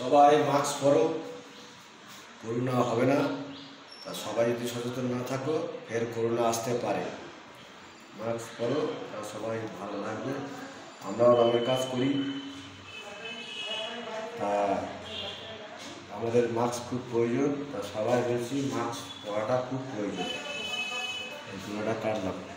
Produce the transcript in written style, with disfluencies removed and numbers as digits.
সবাই মাস্ক পরো, করোনা হবে না। তা সবাই যদি সচেতন না থাকো ফের করোনা আসতে পারে। মাস্ক পরো, তা সবাই ভালো থাকবে। আমরাও রঙের কাজ করি, তা আমাদের মাস্ক খুব প্রয়োজন। তা সবাই বলছি মাস্ক পরাটা খুব প্রয়োজন। এই দুটোটা কাটলাম।